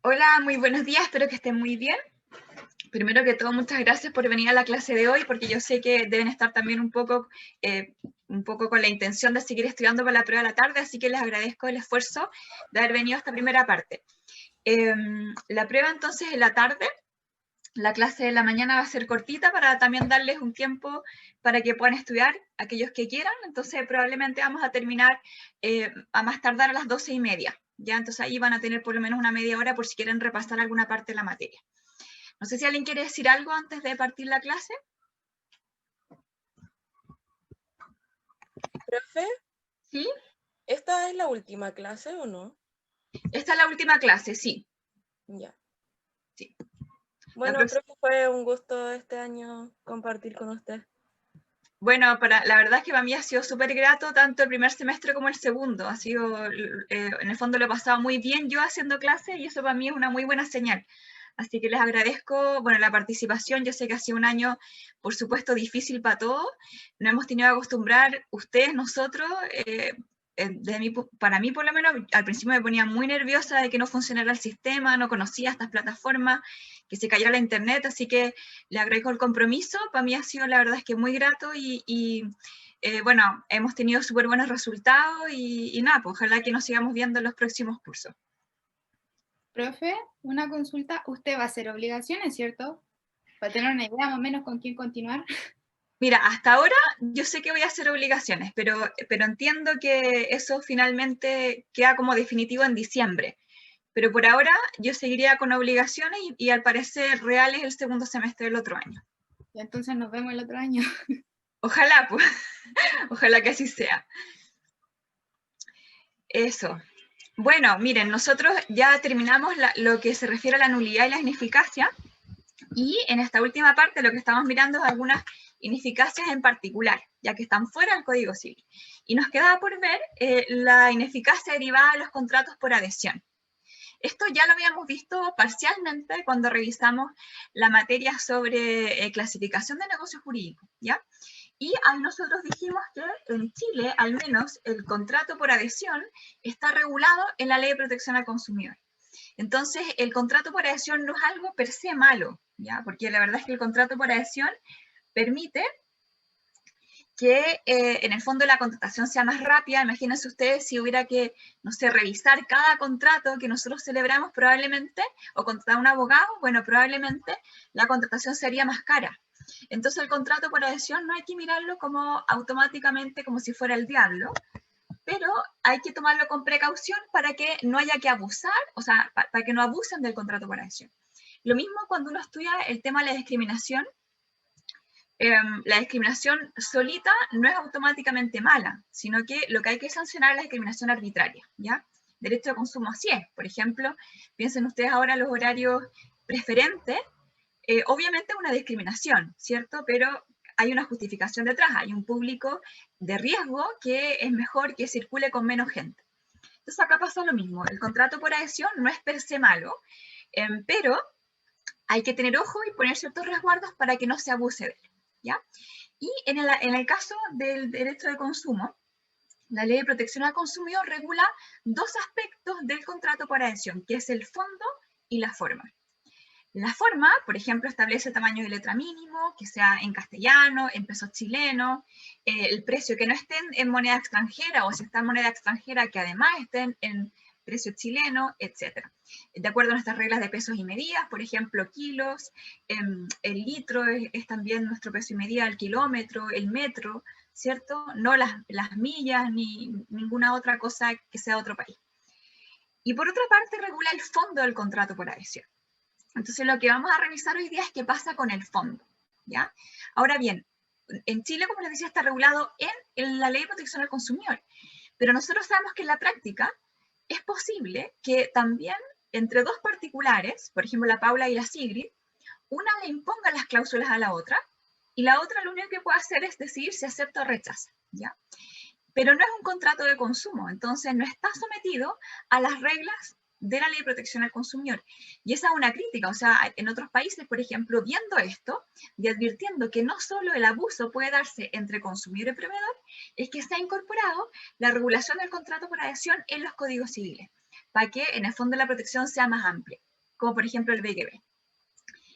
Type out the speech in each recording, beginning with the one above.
Hola, muy buenos días, espero que estén muy bien. Primero que todo, muchas gracias por venir a la clase de hoy, porque yo sé que deben estar también un poco con la intención de seguir estudiando para la prueba de la tarde, así que les agradezco el esfuerzo de haber venido a esta primera parte. La prueba entonces en la tarde, la clase de la mañana va a ser cortita para también darles un tiempo para que puedan estudiar aquellos que quieran, entonces probablemente vamos a terminar a más tardar a las 12:30. Ya, entonces ahí van a tener por lo menos una media hora por si quieren repasar alguna parte de la materia. No sé si alguien quiere decir algo antes de partir la clase. Profe, ¿Sí? ¿esta es la última clase o no? Esta es la última clase, sí. Ya. Sí. Bueno, profe, fue un gusto este año compartir con usted. Bueno, la verdad es que para mí ha sido súper grato tanto el primer semestre como el segundo. En el fondo lo he pasado muy bien yo haciendo clases y eso para mí es una muy buena señal. Así que les agradezco, bueno, la participación. Yo sé que ha sido un año, por supuesto, difícil para todos. Nos hemos tenido que acostumbrar, ustedes, nosotros, para mí por lo menos, al principio me ponía muy nerviosa de que no funcionara el sistema, no conocía estas plataformas, que se cayera la internet, así que le agradezco el compromiso. Para mí ha sido, la verdad es que muy grato bueno, hemos tenido súper buenos resultados y nada, pues ojalá que nos sigamos viendo en los próximos cursos. Profe, una consulta. Usted va a hacer obligaciones, ¿cierto? Para tener una idea más o menos con quién continuar. Mira, hasta ahora yo sé que voy a hacer obligaciones, pero entiendo que eso finalmente queda como definitivo en diciembre. Pero por ahora yo seguiría con obligaciones y al parecer real es el segundo semestre del otro año. Y entonces nos vemos el otro año. Ojalá, pues, ojalá que así sea. Eso. Bueno, miren, nosotros ya terminamos lo que se refiere a la nulidad y la ineficacia, y en esta última parte lo que estamos mirando es algunas ineficacias en particular, ya que están fuera del Código Civil. Y nos quedaba por ver la ineficacia derivada de los contratos por adhesión. Esto ya lo habíamos visto parcialmente cuando revisamos la materia sobre clasificación de negocios jurídicos, ¿ya? Y ahí nosotros dijimos que en Chile, al menos, el contrato por adhesión está regulado en la Ley de Protección al Consumidor. Entonces, el contrato por adhesión no es algo per se malo, ¿ya? Porque la verdad es que el contrato por adhesión permite que en el fondo la contratación sea más rápida. Imagínense ustedes si hubiera que, no sé, revisar cada contrato que nosotros celebramos probablemente, o contratar a un abogado, bueno, probablemente la contratación sería más cara. Entonces el contrato por adhesión no hay que mirarlo como automáticamente como si fuera el diablo, pero hay que tomarlo con precaución para que no haya que abusar, o sea, para que no abusen del contrato por adhesión. Lo mismo cuando uno estudia el tema de la discriminación. La discriminación solita no es automáticamente mala, sino que lo que hay que sancionar es la discriminación arbitraria, ¿ya? Derecho de consumo así es. Por ejemplo, piensen ustedes ahora los horarios preferentes, obviamente es una discriminación, ¿cierto? Pero hay una justificación detrás, hay un público de riesgo que es mejor que circule con menos gente. Entonces acá pasa lo mismo, el contrato por adhesión no es per se malo, pero hay que tener ojo y poner ciertos resguardos para que no se abuse de él, ¿ya? Y en el caso del derecho de consumo, la Ley de Protección al Consumidor regula dos aspectos del contrato por adhesión, que es el fondo y la forma. La forma, por ejemplo, establece tamaño de letra mínimo, que sea en castellano, en pesos chilenos, el precio que no estén en moneda extranjera, o si está en moneda extranjera, que además estén en precio chileno, etc. De acuerdo a nuestras reglas de pesos y medidas, por ejemplo, kilos, el litro es también nuestro peso y medida, el kilómetro, el metro, ¿cierto? No las millas ni ninguna otra cosa que sea de otro país. Y por otra parte, regula el fondo del contrato por adhesión. Entonces lo que vamos a revisar hoy día es qué pasa con el fondo, ¿ya? Ahora bien, en Chile, como les decía, está regulado en la Ley de Protección al Consumidor, pero nosotros sabemos que en la práctica es posible que también entre dos particulares, por ejemplo la Paula y la Sigrid, una le imponga las cláusulas a la otra y la otra lo único que puede hacer es decidir si acepta o rechaza, ¿ya? Pero no es un contrato de consumo, entonces no está sometido a las reglas de la Ley de Protección al Consumidor. Y esa es una crítica, o sea, en otros países, por ejemplo, viendo esto y advirtiendo que no solo el abuso puede darse entre consumidor y proveedor, es que se ha incorporado la regulación del contrato por adhesión en los códigos civiles, para que en el fondo la protección sea más amplia. como por ejemplo el BGB.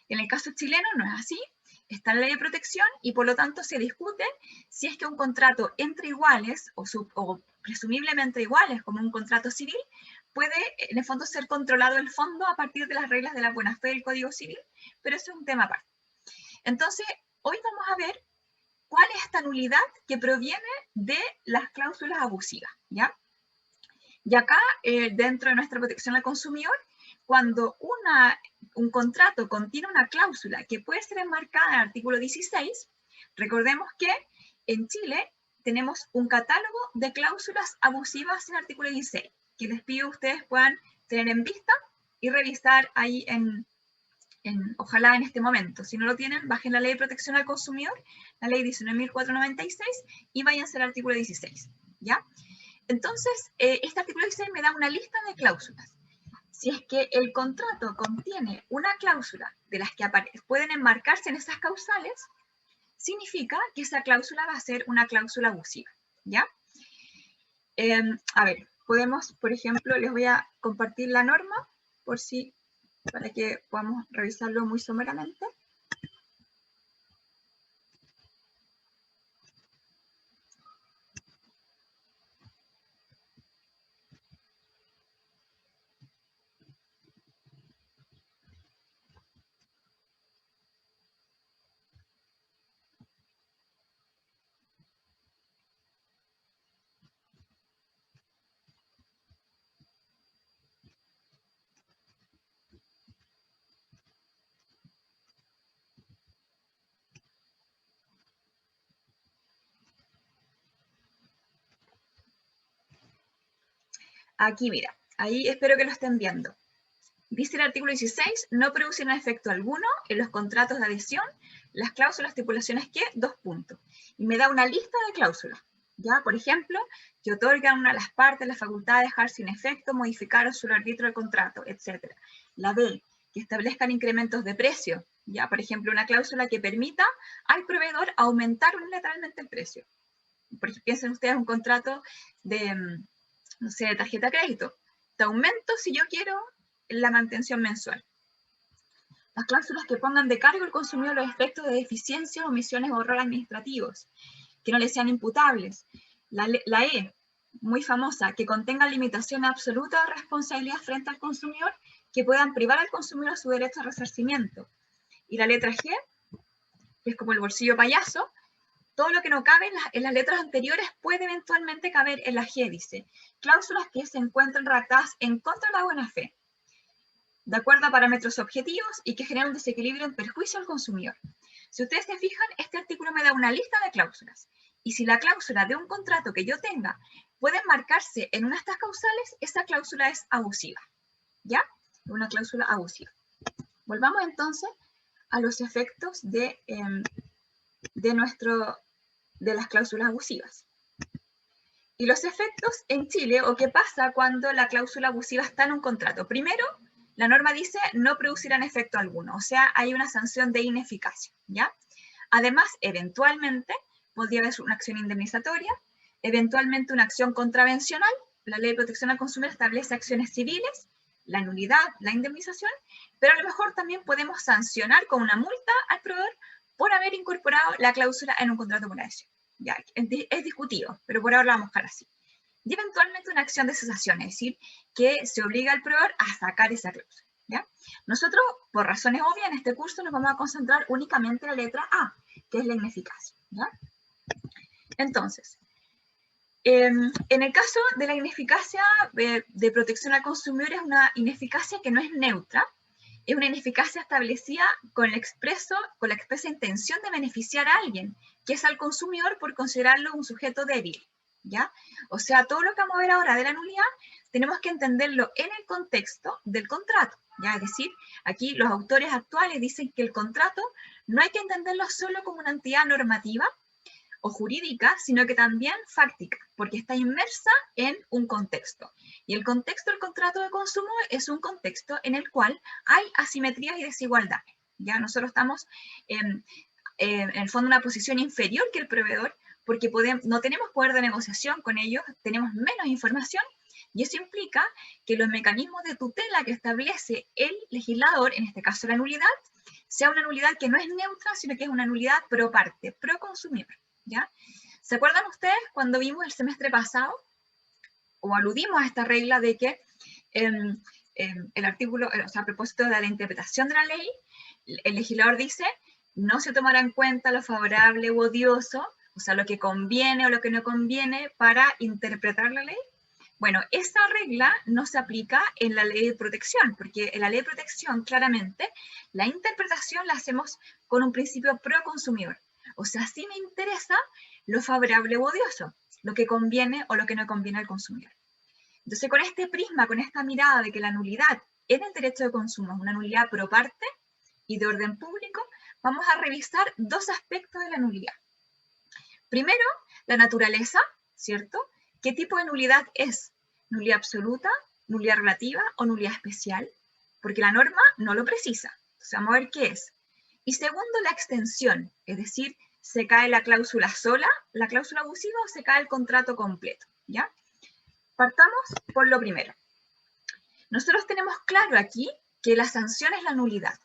En el caso chileno no es así, está la ley de protección y por lo tanto se discute si es que un contrato entre iguales o presumiblemente iguales como un contrato civil puede en el fondo ser controlado el fondo a partir de las reglas de la buena fe del Código Civil, pero eso es un tema aparte. Entonces, hoy vamos a ver cuál es esta nulidad que proviene de las cláusulas abusivas, ¿ya? Y acá, dentro de nuestra protección al consumidor, cuando un contrato contiene una cláusula que puede ser enmarcada en el artículo 16, recordemos que en Chile tenemos un catálogo de cláusulas abusivas en el artículo 16, que les pido que ustedes puedan tener en vista y revisar ahí ojalá en este momento. Si no lo tienen, bajen la Ley de Protección al Consumidor, la Ley 19.496, y váyanse al artículo 16, ¿ya? Entonces, este artículo 16 me da una lista de cláusulas. Si es que el contrato contiene una cláusula de las que pueden enmarcarse en esas causales, significa que esa cláusula va a ser una cláusula abusiva, ¿ya? A ver, podemos, por ejemplo, les voy a compartir la norma para que podamos revisarlo muy someramente. Aquí, mira, ahí espero que lo estén viendo. Dice el artículo 16, no producirán efecto alguno en los contratos de adhesión, las cláusulas, estipulaciones que, 2 puntos. Y me da una lista de cláusulas, ¿ya? Por ejemplo, que otorgan a una de las partes la facultad de dejar sin efecto, modificar o subarbitrio el contrato, etc. La B, que establezcan incrementos de precio, ¿ya? Por ejemplo, una cláusula que permita al proveedor aumentar unilateralmente el precio. Por ejemplo, piensen ustedes un contrato de, no sé, de tarjeta de crédito. Te aumento si yo quiero la mantención mensual. Las cláusulas que pongan de cargo al consumidor los efectos de deficiencias, omisiones o errores administrativos, que no le sean imputables. La E, muy famosa, que contenga limitación absoluta de responsabilidad frente al consumidor, que puedan privar al consumidor su derecho a resarcimiento. Y la letra G, que es como el bolsillo payaso, todo lo que no cabe en las letras anteriores puede eventualmente caber en la G, dice. Cláusulas que se encuentran redactadas en contra de la buena fe, de acuerdo a parámetros objetivos y que generan un desequilibrio en perjuicio al consumidor. Si ustedes se fijan, este artículo me da una lista de cláusulas. Y si la cláusula de un contrato que yo tenga puede enmarcarse en una de estas causales, esa cláusula es abusiva. ¿Ya? Una cláusula abusiva. Volvamos entonces a los efectos de las cláusulas abusivas. Y los efectos en Chile, o qué pasa cuando la cláusula abusiva está en un contrato. Primero, la norma dice no producirán efecto alguno, o sea, hay una sanción de ineficacia, ¿ya? Además, eventualmente, podría haber una acción indemnizatoria, eventualmente una acción contravencional. La Ley de Protección al Consumidor establece acciones civiles, la nulidad, la indemnización, pero a lo mejor también podemos sancionar con una multa al proveedor por haber incorporado la cláusula en un contrato por adhesión. Ya, es discutido, pero por ahora lo vamos a dejar así. Y eventualmente una acción de cesación, es decir, que se obliga al proveedor a sacar esa cláusula, ¿ya? Nosotros, por razones obvias, en este curso nos vamos a concentrar únicamente en la letra A, que es la ineficacia, ¿ya? Entonces, en el caso de la ineficacia de protección al consumidor, es una ineficacia que no es neutra, es una ineficacia establecida con la expresa intención de beneficiar a alguien, que es al consumidor por considerarlo un sujeto débil, ¿ya? O sea, todo lo que vamos a ver ahora de la nulidad, tenemos que entenderlo en el contexto del contrato, ¿ya? Es decir, aquí los autores actuales dicen que el contrato no hay que entenderlo solo como una entidad normativa o jurídica, sino que también fáctica, porque está inmersa en un contexto. Y el contexto del contrato de consumo es un contexto en el cual hay asimetrías y desigualdades. Ya nosotros estamos en el fondo en una posición inferior que el proveedor, porque no tenemos poder de negociación con ellos, tenemos menos información, Y eso implica que los mecanismos de tutela que establece el legislador, en este caso la nulidad, sea una nulidad que no es neutra, sino que es una nulidad pro parte, pro consumidor, ¿ya? ¿Se acuerdan ustedes cuando vimos el semestre pasado, o aludimos a esta regla de que el artículo, o sea, a propósito de la interpretación de la ley, el legislador dice, no se tomará en cuenta lo favorable u odioso, o sea, lo que conviene o lo que no conviene para interpretar la ley? Bueno, esa regla no se aplica en la ley de protección, porque en la ley de protección, claramente, la interpretación la hacemos con un principio pro consumidor. O sea, sí me interesa lo favorable u odioso, lo que conviene o lo que no conviene al consumidor. Entonces, con este prisma, con esta mirada de que la nulidad en el derecho de consumo es una nulidad pro parte y de orden público, vamos a revisar dos aspectos de la nulidad. Primero, la naturaleza, ¿cierto? ¿Qué tipo de nulidad es? ¿Nulidad absoluta, nulidad relativa o nulidad especial? Porque la norma no lo precisa. Entonces, vamos a ver qué es. Y segundo, la extensión, es decir, ¿se cae la cláusula sola, la cláusula abusiva, o se cae el contrato completo? ¿Ya? Partamos por lo primero. Nosotros tenemos claro aquí que la sanción es la nulidad.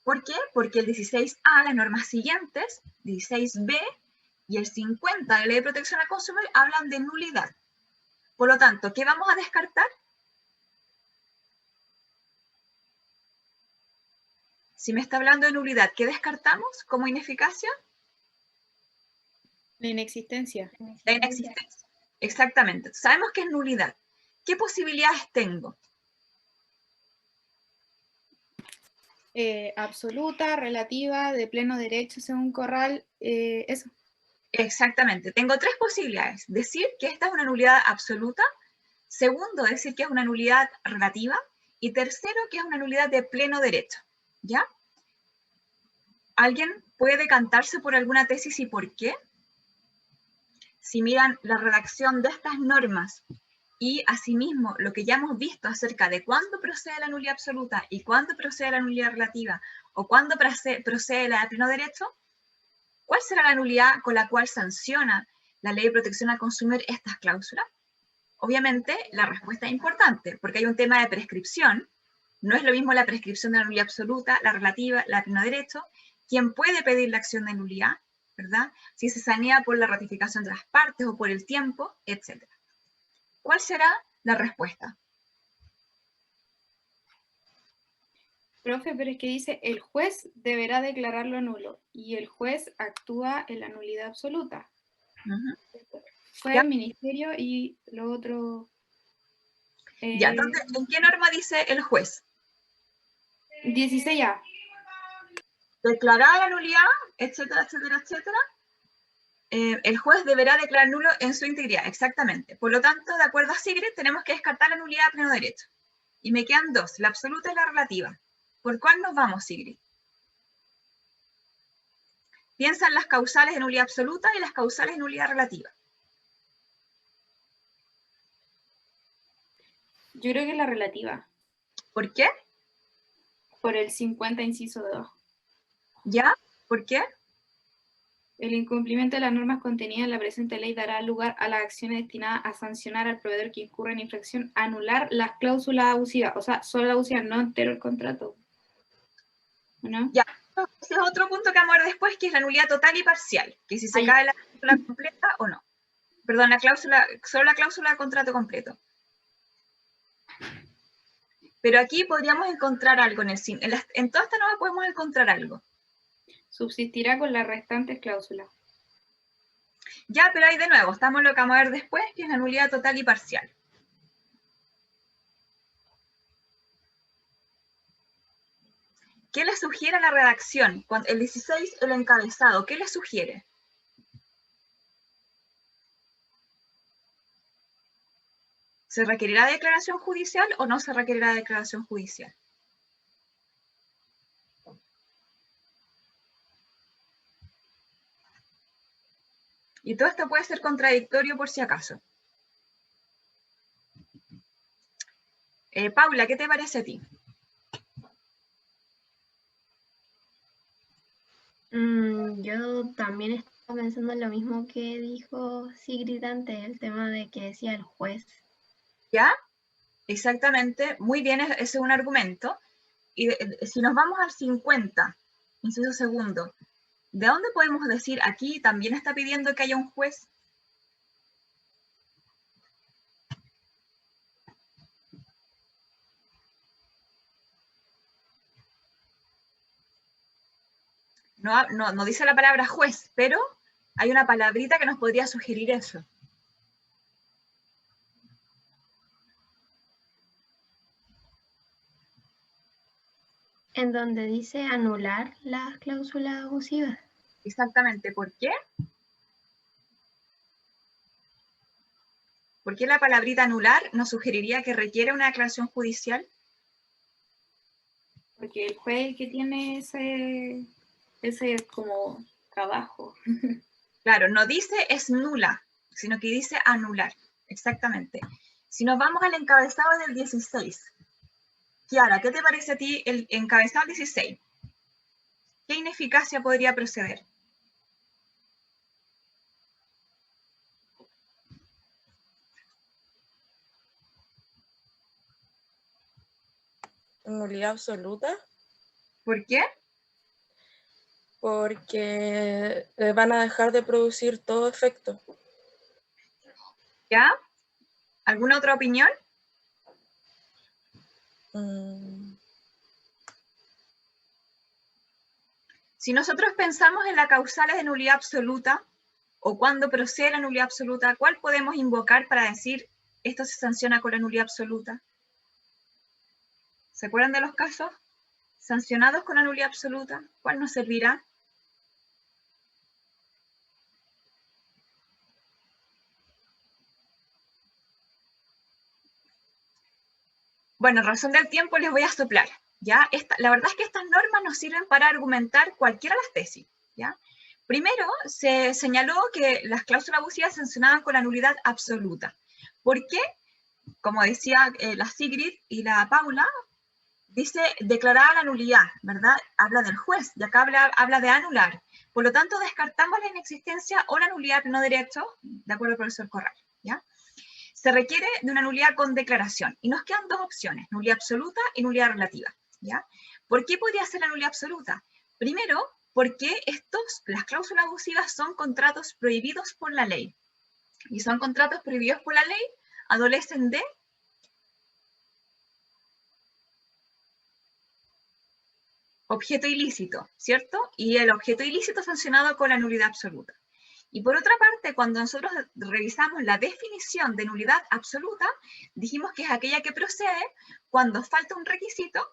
¿Por qué? Porque el 16A, las normas siguientes, 16B y el 50 de la Ley de Protección al Consumidor hablan de nulidad. Por lo tanto, ¿qué vamos a descartar? Si me está hablando de nulidad, ¿qué descartamos como ineficacia? La inexistencia. La inexistencia. Exactamente. Sabemos que es nulidad. ¿Qué posibilidades tengo? Absoluta, relativa, de pleno derecho según Corral, eso. Exactamente. Tengo tres posibilidades. Decir que esta es una nulidad absoluta. Segundo, decir que es una nulidad relativa. Y tercero, que es una nulidad de pleno derecho. ¿Ya? ¿Alguien puede decantarse por alguna tesis y por qué? Si miran la redacción de estas normas y asimismo lo que ya hemos visto acerca de cuándo procede la nulidad absoluta y cuándo procede la nulidad relativa o cuándo procede la de pleno derecho, ¿cuál será la nulidad con la cual sanciona la Ley de Protección al Consumidor estas cláusulas? Obviamente la respuesta es importante porque hay un tema de prescripción. No es lo mismo la prescripción de la nulidad absoluta, la relativa, la de pleno derecho. ¿Quién puede pedir la acción de nulidad? ¿Verdad? Si se sanea por la ratificación de las partes o por el tiempo, etc. ¿Cuál será la respuesta? Profe, pero es que dice, el juez deberá declararlo nulo y el juez actúa en la nulidad absoluta. Fue ¿Ya? el ministerio y lo otro... Ya, entonces, ¿en qué norma dice el juez? 16A. Declarada la nulidad, etcétera, etcétera, etcétera, el juez deberá declarar nulo en su integridad, exactamente. Por lo tanto, de acuerdo a Sigrid, tenemos que descartar la nulidad a pleno derecho. Y me quedan dos, la absoluta y la relativa. ¿Por cuál nos vamos, Sigrid? Piensa en las causales de nulidad absoluta y las causales de nulidad relativa. Yo creo que es la relativa. ¿Por qué? Por el 50 inciso 2. ¿Ya? ¿Por qué? El incumplimiento de las normas contenidas en la presente ley dará lugar a las acciones destinadas a sancionar al proveedor que incurra en infracción, anular las cláusulas abusivas, o sea, solo la abusiva, no entero el contrato. ¿No? Ya, ese es otro punto que vamos a ver después, que es la nulidad total y parcial, que si se cae la cláusula completa o no. Perdón, solo la cláusula de contrato completo. Pero aquí podríamos encontrar algo en toda esta norma podemos encontrar algo. Subsistirá con las restantes cláusulas. Ya, pero ahí de nuevo, estamos en lo que vamos a ver después, que es la nulidad total y parcial. ¿Qué le sugiere a la redacción? El 16, el encabezado, ¿qué le sugiere? ¿Se requerirá declaración judicial o no se requerirá declaración judicial? Y todo esto puede ser contradictorio por si acaso. Paula, ¿qué te parece a ti? Yo también estaba pensando en lo mismo que dijo Sigrid antes, el tema de que decía el juez. ¿Ya? Exactamente, muy bien, ese es un argumento. Y si nos vamos al 50, inciso segundo, ¿de dónde podemos decir aquí también está pidiendo que haya un juez? No dice la palabra juez, pero hay una palabrita que nos podría sugerir eso. En donde dice anular las cláusulas abusivas. Exactamente, ¿por qué? ¿Por qué la palabrita anular nos sugeriría que requiere una declaración judicial? Porque el juez que tiene ese como trabajo. Claro, no dice es nula, sino que dice anular. Exactamente. Si nos vamos al encabezado del 16. Kiara, ¿qué te parece a ti el encabezado 16? ¿Qué ineficacia podría proceder? Nulidad absoluta, ¿Por qué? porque van a dejar de producir todo efecto. ¿Ya? ¿Alguna otra opinión? Si nosotros pensamos en las causales de nulidad absoluta, o cuando procede la nulidad absoluta, ¿cuál podemos invocar para decir esto se sanciona con la nulidad absoluta? ¿Se acuerdan de los casos sancionados con la nulidad absoluta? ¿Cuál nos servirá? Bueno, en razón del tiempo les voy a soplar. ¿Ya? La verdad es que estas normas nos sirven para argumentar cualquiera de las tesis. ¿Ya? Primero, se señaló que las cláusulas abusivas se sancionaban con la nulidad absoluta. ¿Por qué? Como decía la Sigrid y la Paula, dice declarada la nulidad, ¿verdad? Habla del juez, y acá habla de anular. Por lo tanto, descartamos la inexistencia o la nulidad de pleno derecho, de acuerdo al profesor Corral, ¿ya? Se requiere de una nulidad con declaración, y nos quedan dos opciones, nulidad absoluta y nulidad relativa, ¿ya? ¿Por qué podría ser la nulidad absoluta? Primero, porque las cláusulas abusivas son contratos prohibidos por la ley, y son contratos prohibidos por la ley, adolecen de objeto ilícito, ¿cierto? Y el objeto ilícito sancionado con la nulidad absoluta. Y por otra parte, cuando nosotros revisamos la definición de nulidad absoluta, dijimos que es aquella que procede cuando falta un requisito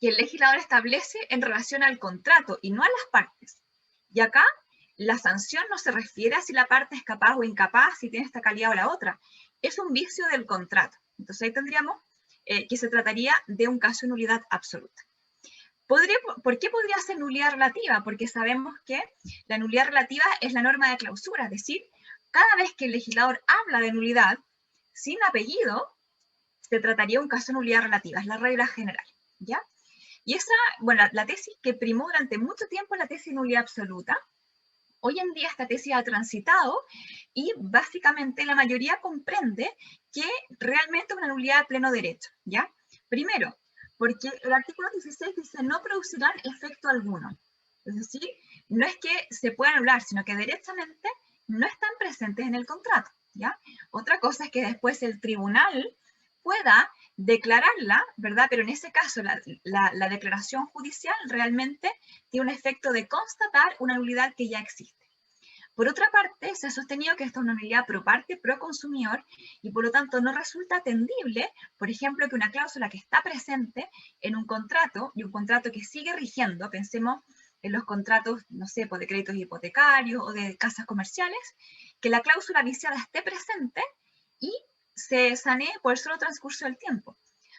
que el legislador establece en relación al contrato y no a las partes. Y acá la sanción no se refiere a si la parte es capaz o incapaz, si tiene esta calidad o la otra. Es un vicio del contrato. Entonces ahí tendríamos que se trataría de un caso de nulidad absoluta. ¿Por qué podría ser nulidad relativa? Porque sabemos que la nulidad relativa es la norma de clausura, es decir, cada vez que el legislador habla de nulidad, sin apellido, se trataría un caso de nulidad relativa, es la regla general, ¿ya? Y esa, bueno, la tesis que primó durante mucho tiempo es la tesis de nulidad absoluta. Hoy en día esta tesis ha transitado y básicamente la mayoría comprende que realmente es una nulidad de pleno derecho, ¿ya? Primero, porque el artículo 16 dice no producirán efecto alguno. Es decir, no es que se pueda anular, sino que derechamente no están presentes en el contrato, ¿ya? Otra cosa es que después el tribunal pueda declararla, ¿verdad? Pero en ese caso la declaración judicial realmente tiene un efecto de constatar una nulidad que ya existe. Por otra parte, se ha sostenido que esta es una nulidad pro parte, pro consumidor, y por lo tanto no resulta atendible, por ejemplo, que una cláusula que está presente en un contrato, y un contrato que sigue rigiendo, pensemos en los contratos, no sé, pues de créditos hipotecarios o de casas comerciales, que la cláusula viciada esté presente y se sanee por el solo transcurso del tiempo.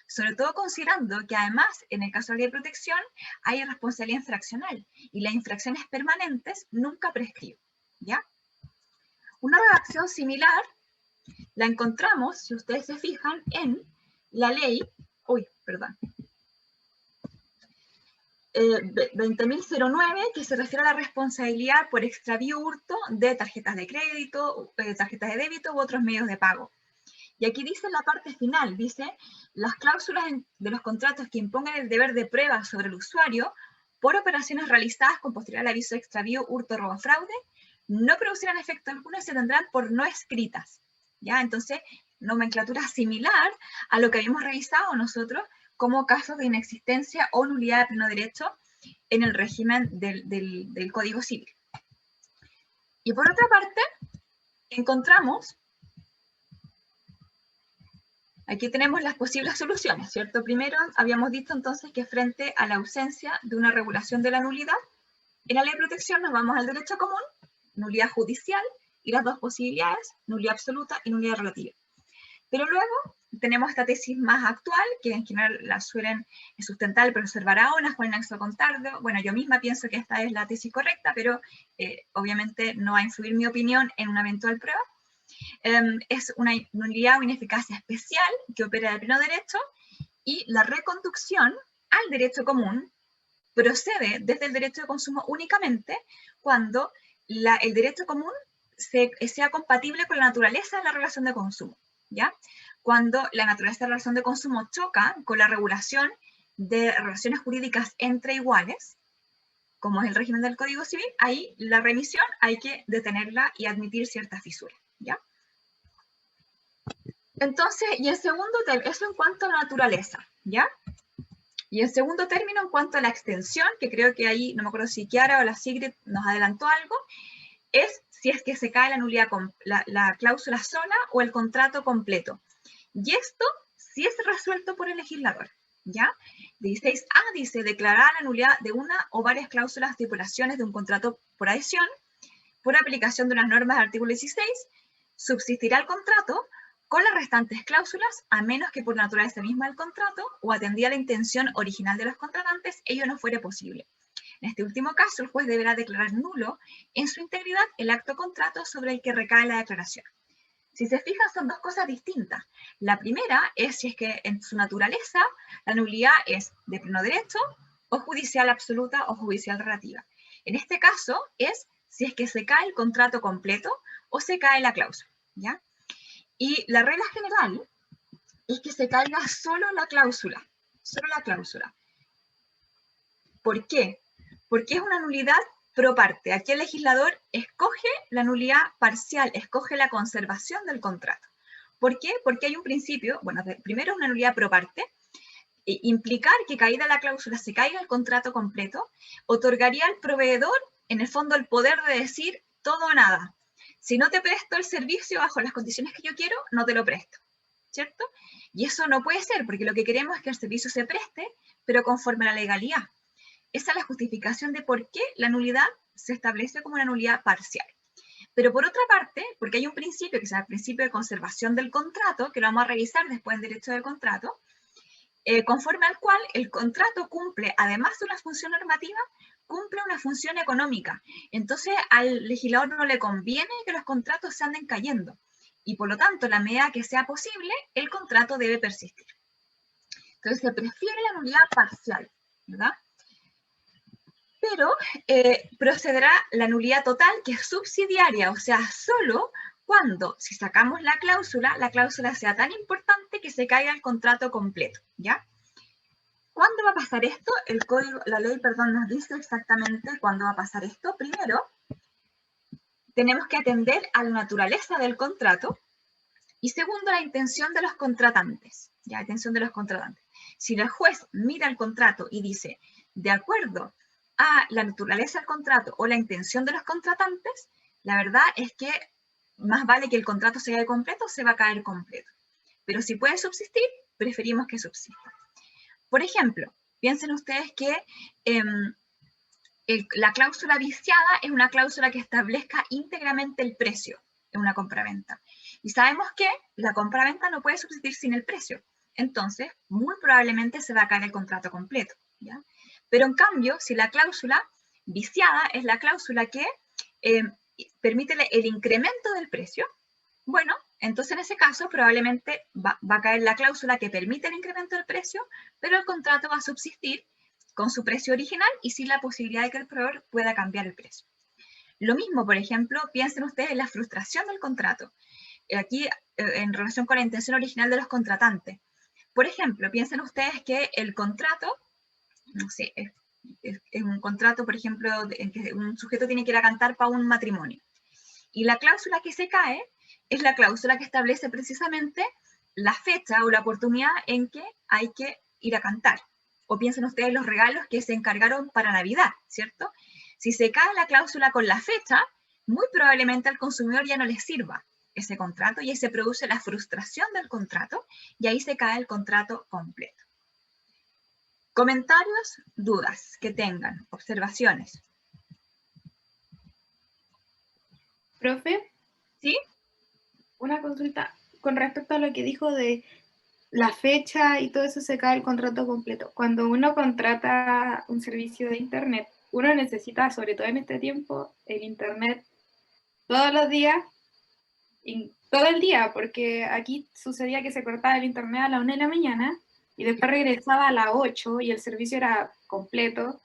Sobre todo considerando que además, en el caso de la ley de protección, hay responsabilidad infraccional, y las infracciones permanentes nunca prescriben. ¿Ya? Una redacción similar la encontramos, si ustedes se fijan, en la ley, 20.009, que se refiere a la responsabilidad por extravío o hurto de tarjetas de crédito, tarjetas de débito u otros medios de pago. Y aquí dice en la parte final, dice, las cláusulas de los contratos que impongan el deber de prueba sobre el usuario por operaciones realizadas con posterioridad al aviso de extravío, hurto, robo o fraude, no producirán efecto alguno y se tendrán por no escritas. ¿Ya? Entonces, nomenclatura similar a lo que habíamos revisado nosotros como casos de inexistencia o nulidad de pleno derecho en el régimen del Código Civil. Y por otra parte, encontramos, aquí tenemos las posibles soluciones, ¿cierto? Primero, habíamos dicho entonces que frente a la ausencia de una regulación de la nulidad, en la ley de protección nos vamos al derecho común, nulidad judicial, y las dos posibilidades, nulidad absoluta y nulidad relativa. Pero luego tenemos esta tesis más actual, que en general la suelen sustentar el profesor Barahona, Juan Ignacio Contardo. Bueno, yo misma pienso que esta es la tesis correcta, pero obviamente no va a influir mi opinión en una eventual prueba. Es una nulidad o ineficacia especial que opera de pleno derecho, y la reconducción al derecho común procede desde el derecho de consumo únicamente cuando el derecho común sea compatible con la naturaleza de la relación de consumo, ¿ya? Cuando la naturaleza de la relación de consumo choca con la regulación de relaciones jurídicas entre iguales, como es el régimen del Código Civil, ahí la remisión hay que detenerla y admitir ciertas fisuras, ¿ya? Entonces, y en segundo término, eso en cuanto a la naturaleza, ¿ya? Y en segundo término, en cuanto a la extensión, que creo que ahí, no me acuerdo si Kiara o la Sigrid nos adelantó algo, es si es que se cae la nulidad, la cláusula sola o el contrato completo. Y esto sí es resuelto por el legislador, ¿ya? 16A dice, declarar la nulidad de una o varias cláusulas, estipulaciones de un contrato por adhesión, por aplicación de unas normas del artículo 16, subsistirá el contrato con las restantes cláusulas, a menos que por naturaleza misma del contrato o atendida la intención original de los contratantes, ello no fuere posible. En este último caso, el juez deberá declarar nulo en su integridad el acto contrato sobre el que recae la declaración. Si se fijan, son dos cosas distintas. La primera es si es que en su naturaleza la nulidad es de pleno derecho, o judicial absoluta o judicial relativa. En este caso es si es que se cae el contrato completo o se cae la cláusula, ¿ya? Y la regla general es que se caiga solo la cláusula, solo la cláusula. ¿Por qué? Porque es una nulidad pro parte. Aquí el legislador escoge la nulidad parcial, escoge la conservación del contrato. ¿Por qué? Porque hay un principio, bueno, primero una nulidad pro parte, implicar que caída la cláusula se caiga el contrato completo, otorgaría al proveedor, en el fondo, el poder de decir todo o nada. Si no te presto el servicio bajo las condiciones que yo quiero, no te lo presto, ¿cierto? Y eso no puede ser, porque lo que queremos es que el servicio se preste, pero conforme a la legalidad. Esa es la justificación de por qué la nulidad se establece como una nulidad parcial. Pero por otra parte, porque hay un principio que se llama el principio de conservación del contrato, que lo vamos a revisar después en derecho del contrato, conforme al cual el contrato cumple, además de una función normativa, cumple una función económica. Entonces al legislador no le conviene que los contratos se anden cayendo. Y por lo tanto, la medida que sea posible, el contrato debe persistir. Entonces se prefiere la nulidad parcial, ¿verdad? Pero procederá la nulidad total, que es subsidiaria, o sea, solo cuando, si sacamos la cláusula sea tan importante que se caiga el contrato completo, ¿ya? ¿Cuándo va a pasar esto? La ley, nos dice exactamente cuándo va a pasar esto. Primero, tenemos que atender a la naturaleza del contrato, y segundo, la intención de los contratantes, ¿ya? Intención de los contratantes. Si el juez mira el contrato y dice, de acuerdo a la naturaleza del contrato o la intención de los contratantes, la verdad es que más vale que el contrato se quede completo, se va a caer completo. Pero si puede subsistir, preferimos que subsista. Por ejemplo, piensen ustedes que la cláusula viciada es una cláusula que establezca íntegramente el precio en una compraventa. Y sabemos que la compraventa no puede subsistir sin el precio. Entonces, muy probablemente se va a caer el contrato completo, ¿ya? Pero en cambio, si la cláusula viciada es la cláusula que permite el incremento del precio, bueno, entonces en ese caso probablemente va a caer la cláusula que permite el incremento del precio, pero el contrato va a subsistir con su precio original y sin la posibilidad de que el proveedor pueda cambiar el precio. Lo mismo, por ejemplo, piensen ustedes en la frustración del contrato. aquí en relación con la intención original de los contratantes. Por ejemplo, piensen ustedes que el contrato, no sé, es un contrato, por ejemplo, en que un sujeto tiene que ir a cantar para un matrimonio. Y la cláusula que se cae es la cláusula que establece precisamente la fecha o la oportunidad en que hay que ir a cantar. O piensen ustedes los regalos que se encargaron para Navidad, ¿cierto? Si se cae la cláusula con la fecha, muy probablemente al consumidor ya no le sirva ese contrato y ahí se produce la frustración del contrato y ahí se cae el contrato completo. Comentarios, dudas que tengan, observaciones. Profe, ¿Sí? una consulta con respecto a lo que dijo de la fecha y todo eso, se cae el contrato completo. Cuando uno contrata un servicio de internet, uno necesita, sobre todo en este tiempo, el internet todos los días, y todo el día, porque aquí sucedía que se cortaba el internet a la 1 de la mañana y después regresaba a las 8 y el servicio era completo.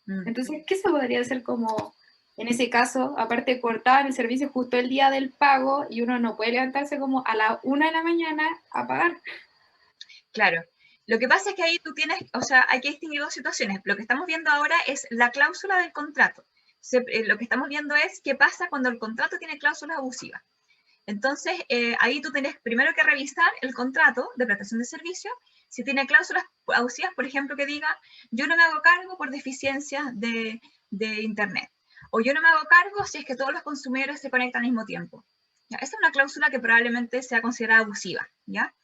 Entonces, ¿qué se podría hacer como en ese caso? Aparte, cortaban el servicio justo el día del pago y uno no puede levantarse como a la 1 de la mañana a pagar. Claro. Lo que pasa es que ahí tú tienes, o sea, hay que distinguir dos situaciones. Lo que estamos viendo ahora es la cláusula del contrato. Lo que estamos viendo es qué pasa cuando el contrato tiene cláusulas abusivas. Entonces, ahí tú tienes primero que revisar el contrato de prestación de servicio, si tiene cláusulas abusivas, por ejemplo, que diga, yo no me hago cargo por deficiencias de Internet, o yo no me hago cargo si es que todos los consumidores se conectan al mismo tiempo. ¿Ya? Esa es una cláusula que probablemente sea considerada abusiva, ¿ya?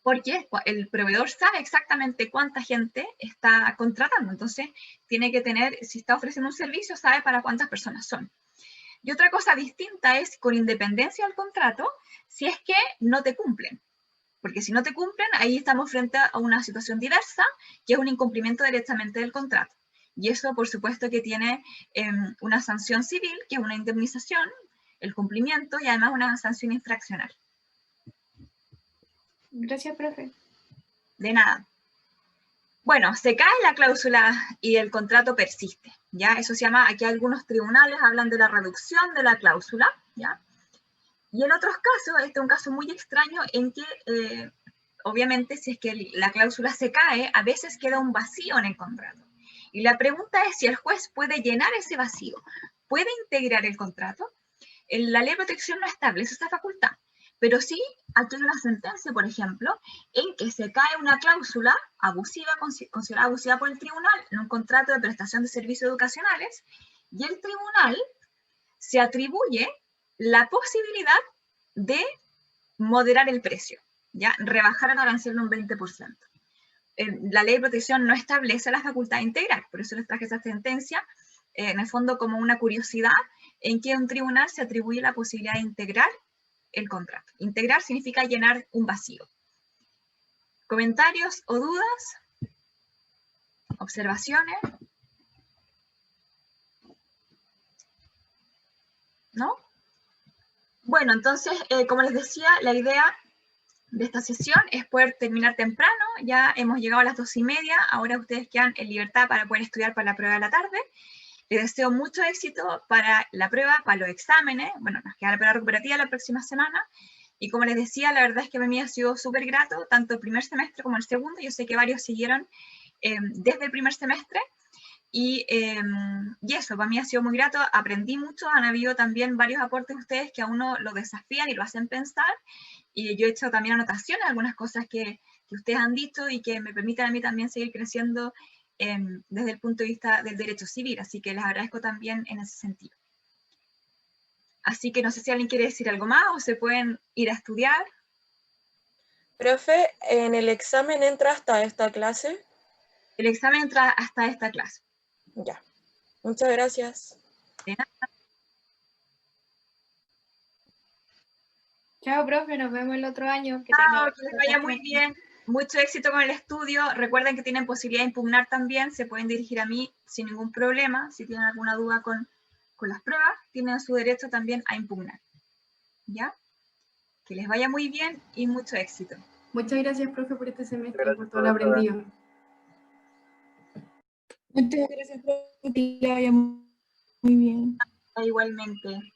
Porque el proveedor sabe exactamente cuánta gente está contratando, entonces tiene que tener, si está ofreciendo un servicio, sabe para cuántas personas son. Y otra cosa distinta es, con independencia del contrato, si es que no te cumplen. Porque si no te cumplen, ahí estamos frente a una situación diversa, que es un incumplimiento directamente del contrato. Y eso, por supuesto, que tiene una sanción civil, que es una indemnización, el cumplimiento, y además una sanción infraccional. Gracias, profe. De nada. Bueno, se cae la cláusula y el contrato persiste, ¿ya? Eso se llama, aquí algunos tribunales hablan de la reducción de la cláusula, ¿ya? Y en otros casos, este es un caso muy extraño en que, obviamente, si es que la cláusula se cae, a veces queda un vacío en el contrato. Y la pregunta es si el juez puede llenar ese vacío, puede integrar el contrato. La ley de protección no establece esa facultad, pero sí, aquí hay una sentencia, por ejemplo, en que se cae una cláusula abusiva, considerada abusiva por el tribunal, en un contrato de prestación de servicios educacionales, y el tribunal se atribuye la posibilidad de moderar el precio, ¿ya? Rebajar el arancel en un 20%. La ley de protección no establece la facultad de integrar, por eso les traje esa sentencia, en el fondo como una curiosidad, en que un tribunal se atribuye la posibilidad de integrar el contrato. Integrar significa llenar un vacío. ¿Comentarios o dudas? ¿Observaciones? ¿No? Bueno, entonces, como les decía, la idea de esta sesión es poder terminar temprano. Ya hemos llegado a las 2:30, ahora ustedes quedan en libertad para poder estudiar para la prueba de la tarde. Les deseo mucho éxito para la prueba, para los exámenes. Bueno, nos queda la prueba recuperativa la próxima semana. Y como les decía, la verdad es que a mí ha sido súper grato, tanto el primer semestre como el segundo. Yo sé que varios siguieron desde el primer semestre. Y eso, para mí ha sido muy grato, aprendí mucho, han habido también varios aportes de ustedes que a uno lo desafían y lo hacen pensar. Y yo he hecho también anotaciones, algunas cosas que ustedes han dicho y que me permiten a mí también seguir creciendo desde el punto de vista del derecho civil, así que les agradezco también en ese sentido. Así que no sé si alguien quiere decir algo más o se pueden ir a estudiar. Profe, ¿en el examen entra hasta esta clase? El examen entra hasta esta clase. Ya. Muchas gracias. De nada. Chao, profe, nos vemos el otro año. Que les vaya muy bien. Mucho éxito con el estudio. Recuerden que tienen posibilidad de impugnar también. Se pueden dirigir a mí sin ningún problema. Si tienen alguna duda con las pruebas, tienen su derecho también a impugnar. ¿Ya? Que les vaya muy bien y mucho éxito. Muchas gracias, profe, por este semestre y por todo lo aprendido. Muchas gracias, profe, que le vaya muy bien. Igualmente.